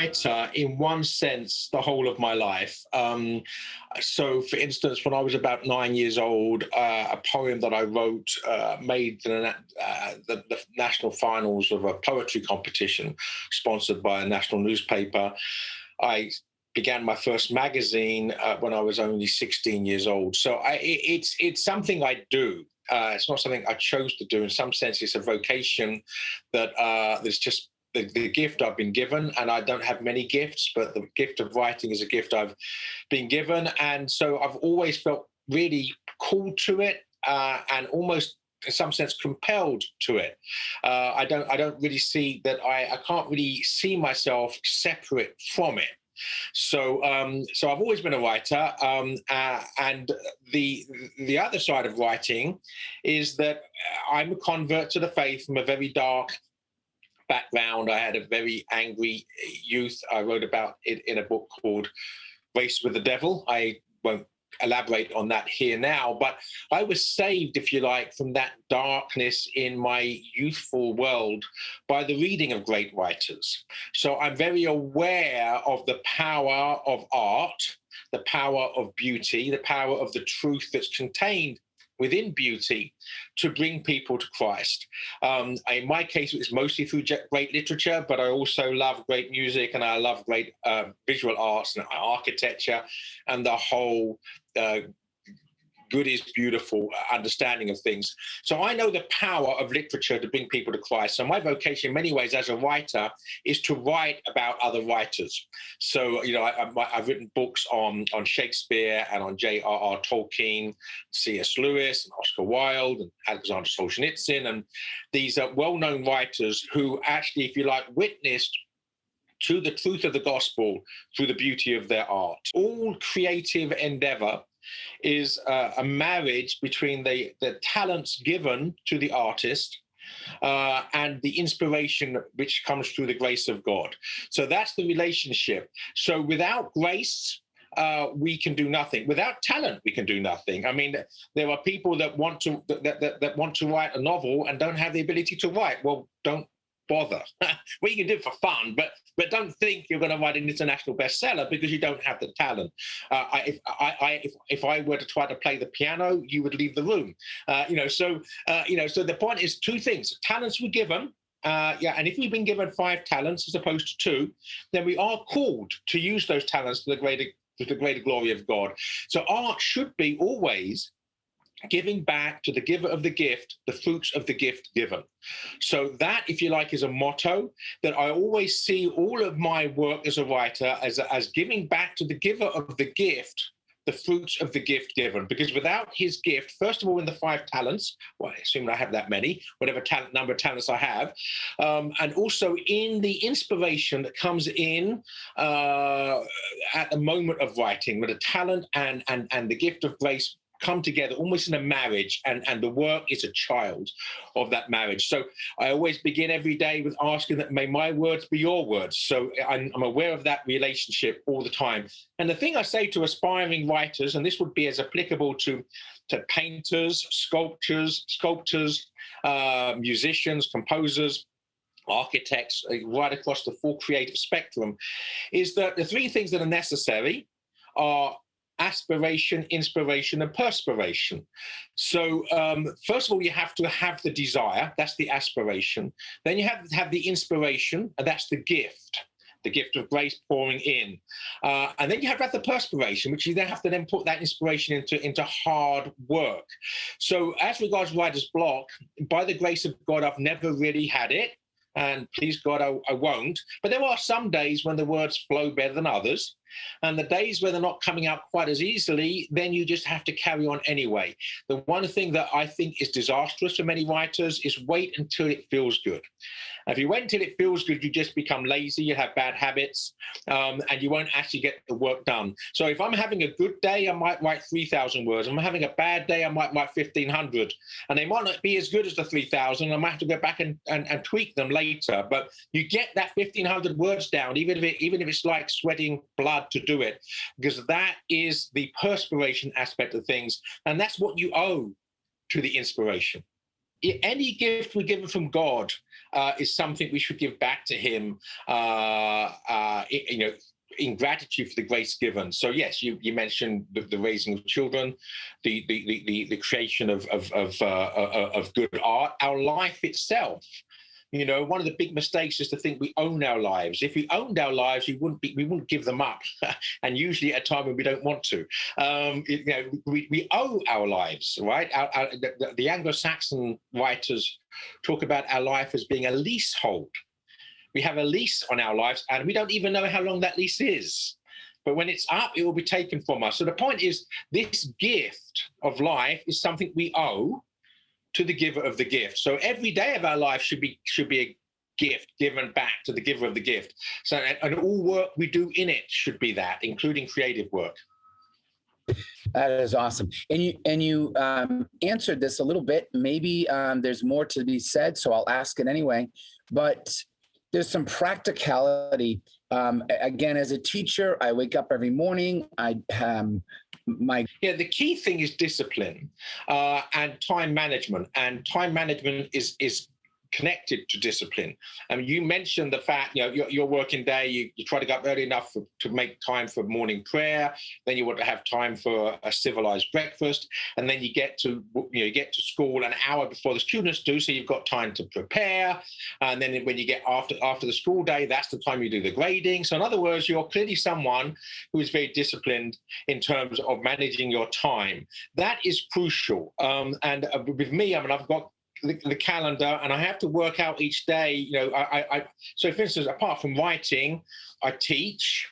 writer in one sense the whole of my life. So, for instance, when I was about 9 years old, a poem that I wrote made the national finals of a poetry competition sponsored by a national newspaper. I began my first magazine when I was only 16 years old. So it's something I do. It's not something I chose to do. In some sense, it's a vocation that there's just the gift I've been given, and I don't have many gifts, but the gift of writing is a gift I've been given. And so I've always felt really called to it and almost in some sense compelled to it. I don't really see that I can't really see myself separate from it. So I've always been a writer, and the other side of writing is that I'm a convert to the faith from a very dark background. I had a very angry youth. I wrote about it in a book called Race with the Devil. I won't elaborate on that here now, but I was saved, if you like, from that darkness in my youthful world by the reading of great writers. So I'm very aware of the power of art, the power of beauty, the power of the truth that's contained within beauty to bring people to Christ. In my case, it's mostly through great literature, but I also love great music, and I love great visual arts and architecture and the whole good is beautiful understanding of things. So I know the power of literature to bring people to Christ. So my vocation in many ways as a writer is to write about other writers. So, I've written books on Shakespeare and on J.R.R. Tolkien, C.S. Lewis and Oscar Wilde and Alexander Solzhenitsyn. And these are well-known writers who actually, if you like, witnessed to the truth of the gospel through the beauty of their art. All creative endeavor is a marriage between the talents given to the artist and the inspiration which comes through the grace of God. So that's the relationship. So without grace, we can do nothing. Without talent, we can do nothing. I mean, there are people that want to that want to write a novel and don't have the ability to write. Well, don't bother. Well, you can do it for fun, but don't think you're going to write an international bestseller because you don't have the talent. If I were to try to play the piano, you would leave the room. So the point is two things: talents were given. And if we've been given 5 talents as opposed to 2, then we are called to use those talents to the greater glory of God. So art should be always giving back to the giver of the gift the fruits of the gift given. So that, if you like, is a motto that I always see all of my work as a writer as giving back to the giver of the gift the fruits of the gift given. Because without his gift, first of all, in the 5 talents, well, I assume I have that many, whatever number of talents I have, and also in the inspiration that comes in at the moment of writing, with a talent and the gift of grace come together almost in a marriage, and the work is a child of that marriage. So I always begin every day with asking that may my words be your words. So I'm aware of that relationship all the time. And the thing I say to aspiring writers, and this would be as applicable to painters, sculptors, musicians, composers, architects, right across the full creative spectrum, is that the 3 things that are necessary are aspiration, inspiration, and perspiration. So first of all, you have to have the desire. That's the aspiration. Then you have to have the inspiration, and that's the gift of grace pouring in. And then you have to have the perspiration, which you then have to then put that inspiration into hard work. So as regards writer's block, by the grace of God, I've never really had it. And please God, I won't. But there are some days when the words flow better than others. And the days where they're not coming out quite as easily, then you just have to carry on anyway. The one thing that I think is disastrous for many writers is wait until it feels good. If you wait until it feels good, you just become lazy, you have bad habits, and you won't actually get the work done. So if I'm having a good day, I might write 3,000 words. If I'm having a bad day, I might write 1,500. And they might not be as good as the 3,000. I might have to go back and tweak them later. But you get that 1,500 words down, even if it's like sweating blood to do it, because that is the perspiration aspect of things. And that's what you owe to the inspiration. Any gift we're given from God is something we should give back to him in gratitude for the grace given. So yes, you mentioned the raising of children, the creation of good art, our life itself. One of the big mistakes is to think we own our lives. If we owned our lives, we wouldn't give them up, and usually at a time when we don't want to. We owe our lives, right? The Anglo-Saxon writers talk about our life as being a leasehold. We have a lease on our lives, and we don't even know how long that lease is. But when it's up, it will be taken from us. So the point is, this gift of life is something we owe to the giver of the gift. So every day of our life should be a gift given back to the giver of the gift. So, and all work we do in it should be that, including creative work. That is awesome. And you answered this a little bit. Maybe there's more to be said, so I'll ask it anyway. But there's some practicality. Again, as a teacher, I wake up every morning. The key thing is discipline and time management. And time management is connected to discipline. I mean, you mentioned the fact, your working day, you try to get up early enough to make time for morning prayer. Then you want to have time for a civilized breakfast. And then you get to school an hour before the students do. So you've got time to prepare. And then when you get after the school day, that's the time you do the grading. So in other words, you're clearly someone who is very disciplined in terms of managing your time. That is crucial. And with me, I mean, I've got the calendar, and I have to work out each day. So for instance, apart from writing, I teach,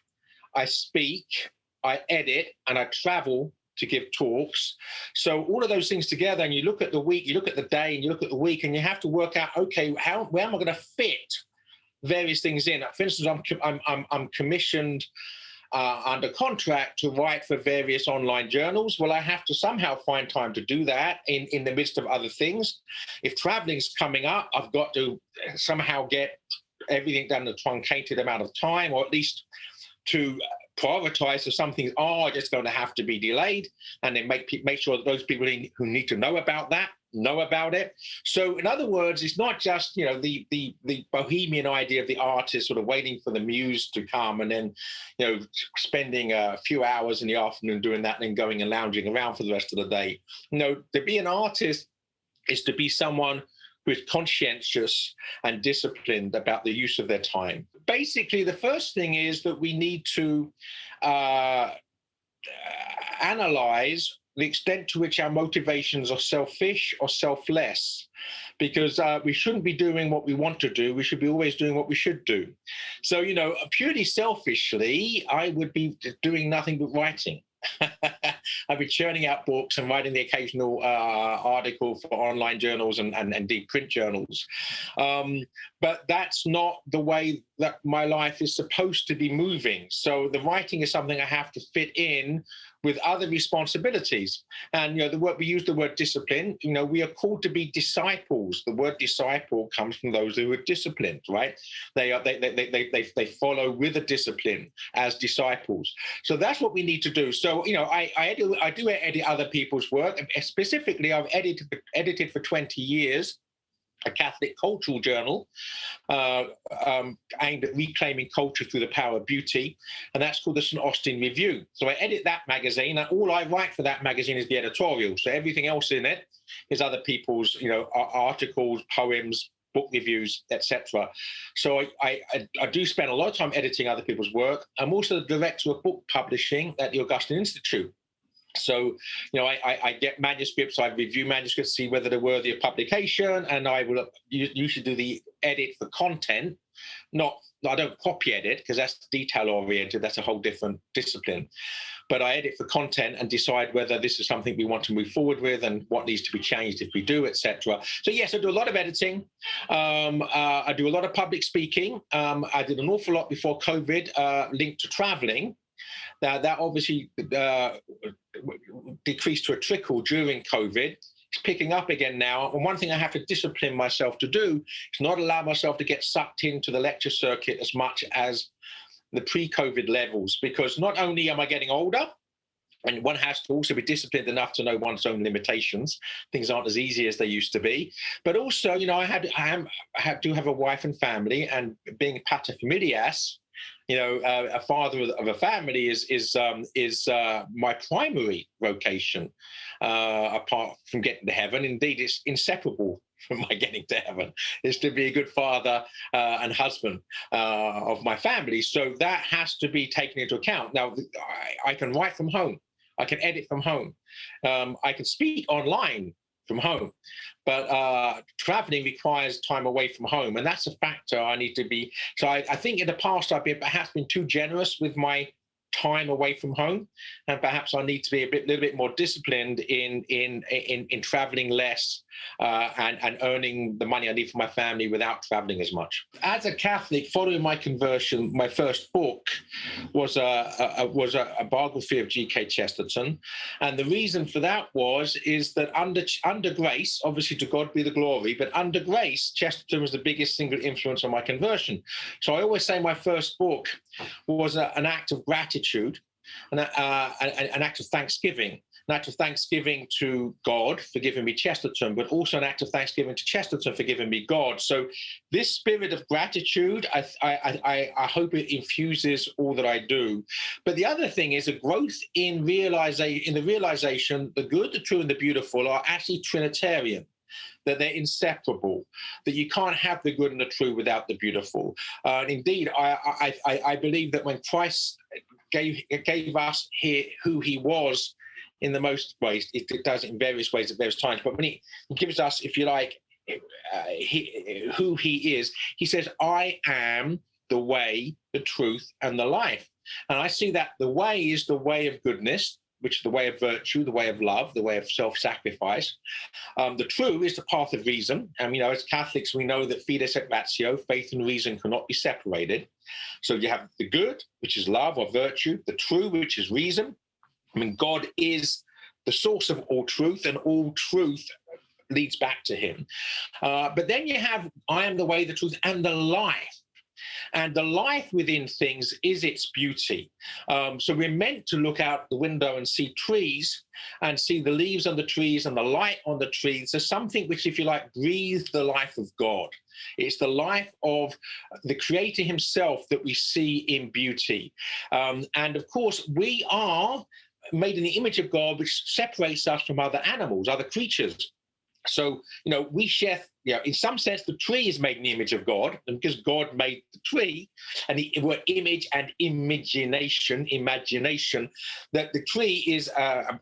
I speak, I edit, and I travel to give talks. So all of those things together, and you look at the week, you look at the day, and you look at the week, and you have to work out, okay, where am I going to fit various things in? For instance, I'm commissioned under contract to write for various online journals. Well, I have to somehow find time to do that in the midst of other things. If traveling's coming up, I've got to somehow get everything done in a truncated amount of time, or at least to prioritize. So some things are just going to have to be delayed, and then make sure that those people who need to know about that know about it. So in other words, it's not just the bohemian idea of the artist sort of waiting for the muse to come and then spending a few hours in the afternoon doing that and then going and lounging around for the rest of the day. To be an artist is to be someone who is conscientious and disciplined about the use of their time. Basically, the first thing is that we need to analyze the extent to which our motivations are selfish or selfless, because we shouldn't be doing what we want to do. We should be always doing what we should do. So, purely selfishly, I would be doing nothing but writing. I'd be churning out books and writing the occasional article for online journals and indeed print journals. But that's not the way that my life is supposed to be moving. So the writing is something I have to fit in with other responsibilities. And we use the word discipline. We are called to be disciples. The word disciple comes from those who are disciplined, right? They follow with a discipline as disciples. So that's what we need to do. So I do edit other people's work. Specifically, I've edited for 20 years a Catholic cultural journal aimed at reclaiming culture through the power of beauty, and that's called the St. Austin Review. So I edit that magazine, and all I write for that magazine is the editorial. So everything else in it is other people's, articles, poems, book reviews, etc. So I do spend a lot of time editing other people's work. I'm also the director of book publishing at the Augustine Institute. So, I get manuscripts, I review manuscripts, see whether they're worthy of publication, and I will usually do the edit for content. I don't copy edit because that's detail oriented, that's a whole different discipline. But I edit for content and decide whether this is something we want to move forward with and what needs to be changed if we do, etc. So yes, I do a lot of editing. I do a lot of public speaking. I did an awful lot before COVID linked to traveling. Now, that obviously decreased to a trickle during COVID. It's picking up again now. And one thing I have to discipline myself to do is not allow myself to get sucked into the lecture circuit as much as the pre-COVID levels, because not only am I getting older, and one has to also be disciplined enough to know one's own limitations. Things aren't as easy as they used to be. But also, I do have a wife and family, and being pater familias, A father of a family is my primary vocation, apart from getting to heaven. Indeed, it's inseparable from my getting to heaven, is to be a good father and husband of my family. So that has to be taken into account. Now, I can write from home. I can edit from home. I can speak online from home. But traveling requires time away from home, and that's a factor I need to be. So I think in the past I've perhaps been too generous with my time away from home, and perhaps I need to be little bit more disciplined in traveling less and earning the money I need for my family without traveling as much. As a Catholic, following my conversion, my first book was a biography of G.K. Chesterton, and the reason for that is that under grace, obviously to God be the glory, but under grace, Chesterton was the biggest single influence on my conversion. So I always say my first book was an act of gratitude, an act of thanksgiving. An act of thanksgiving to God for giving me Chesterton, but also an act of thanksgiving to Chesterton for giving me God. So this spirit of gratitude, I hope it infuses all that I do. But the other thing is a growth in the realization the good, the true, and the beautiful are actually Trinitarian, that they're inseparable, that you can't have the good and the true without the beautiful. And indeed, I believe that when Christ gave us who he was, in the most ways, it does it in various ways at various times, but when he gives us, if you like, who he is, he says, I am the way, the truth, and the life. And I see that the way is the way of goodness, which is the way of virtue, the way of love, the way of self-sacrifice. The true is the path of reason. And, as Catholics, we know that fides et ratio, faith and reason cannot be separated. So you have the good, which is love or virtue, the true, which is reason. I mean, God is the source of all truth, and all truth leads back to him. But then you have, I am the way, the truth, and the life. And the life within things is its beauty. So we're meant to look out the window and see trees and see the leaves on the trees and the light on the trees. There's something which, if you like, breathes the life of God. It's the life of the Creator himself that we see in beauty. And of course, we are made in the image of God, which separates us from other animals, other creatures. So, we share, in some sense, the tree is made in the image of God, and because God made the tree, and the word image and imagination, that the tree is a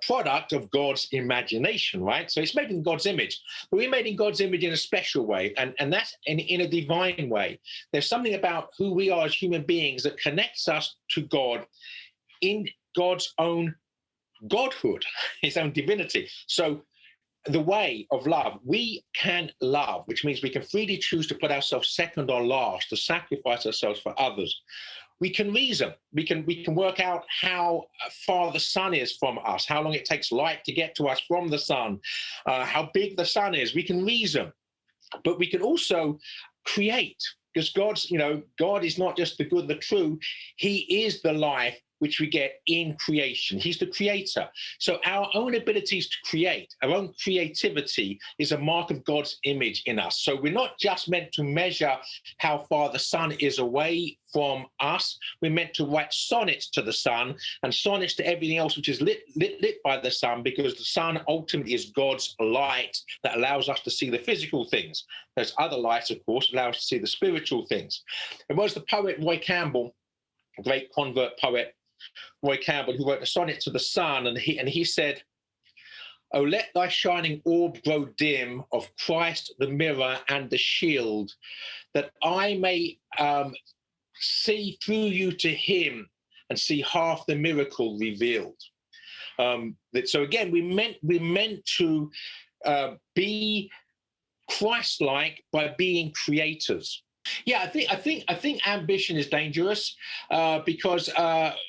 product of God's imagination, right? So it's made in God's image, but we're made in God's image in a special way, and that's in a divine way. There's something about who we are as human beings that connects us to God in God's own godhood, his own divinity. So the way of love, we can love, which means we can freely choose to put ourselves second or last, to sacrifice ourselves for others. We can reason. We can work out how far the sun is from us, how long it takes light to get to us from the sun, how big the sun is. We can reason, but we can also create, because God is not just the good and the true. He is the life which we get in creation. He's the creator. So our own abilities to create, our own creativity is a mark of God's image in us. So we're not just meant to measure how far the sun is away from us. We're meant to write sonnets to the sun and sonnets to everything else which is lit by the sun, because the sun ultimately is God's light that allows us to see the physical things. There's other lights, of course, that allow us to see the spiritual things. It was the poet Roy Campbell, a great convert poet, Roy Campbell, who wrote a sonnet to the sun, and he said, "Oh, let thy shining orb grow dim of Christ, the mirror and the shield, that I may see through you to him and see half the miracle revealed." So again, we're meant to be Christ-like by being creators. Yeah, I think ambition is dangerous because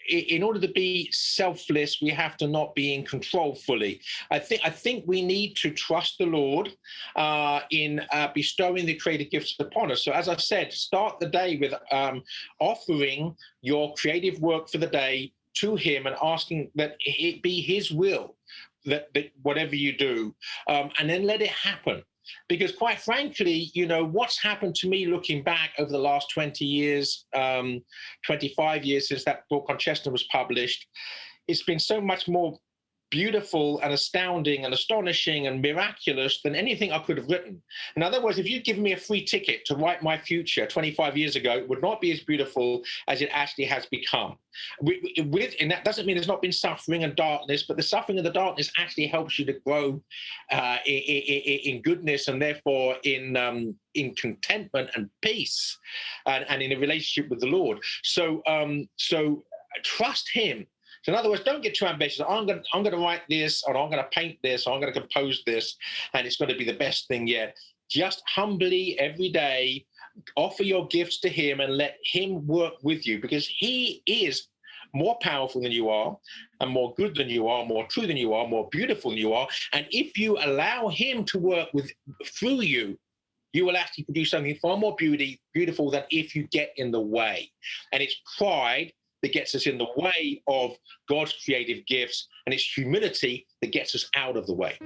in order to be selfless, we have to not be in control fully. I think we need to trust the Lord in bestowing the creative gifts upon us. So, as I said, start the day with offering your creative work for the day to Him and asking that it be His will that whatever you do, and then let it happen. because quite frankly, what's happened to me looking back over the last 20 years, 25 years since that book on Chestnut was published, it's been so much more beautiful and astounding and astonishing and miraculous than anything I could have written. In other words, if you'd given me a free ticket to write my future 25 years ago, it would not be as beautiful as it actually has become. And that doesn't mean there's not been suffering and darkness, but the suffering and the darkness actually helps you to grow in goodness, and therefore in contentment and peace, and in a relationship with the Lord. So trust Him. So in other words, don't get too ambitious. I'm going to write this, or I'm going to paint this, or I'm going to compose this, and it's going to be the best thing yet. Just humbly every day offer your gifts to Him and let Him work with you, because He is more powerful than you are, and more good than you are, more true than you are, more beautiful than you are. And if you allow Him to work through you, you will actually produce something far more beautiful than if you get in the way. And it's pride that gets us in the way of God's creative gifts, and it's humility that gets us out of the way.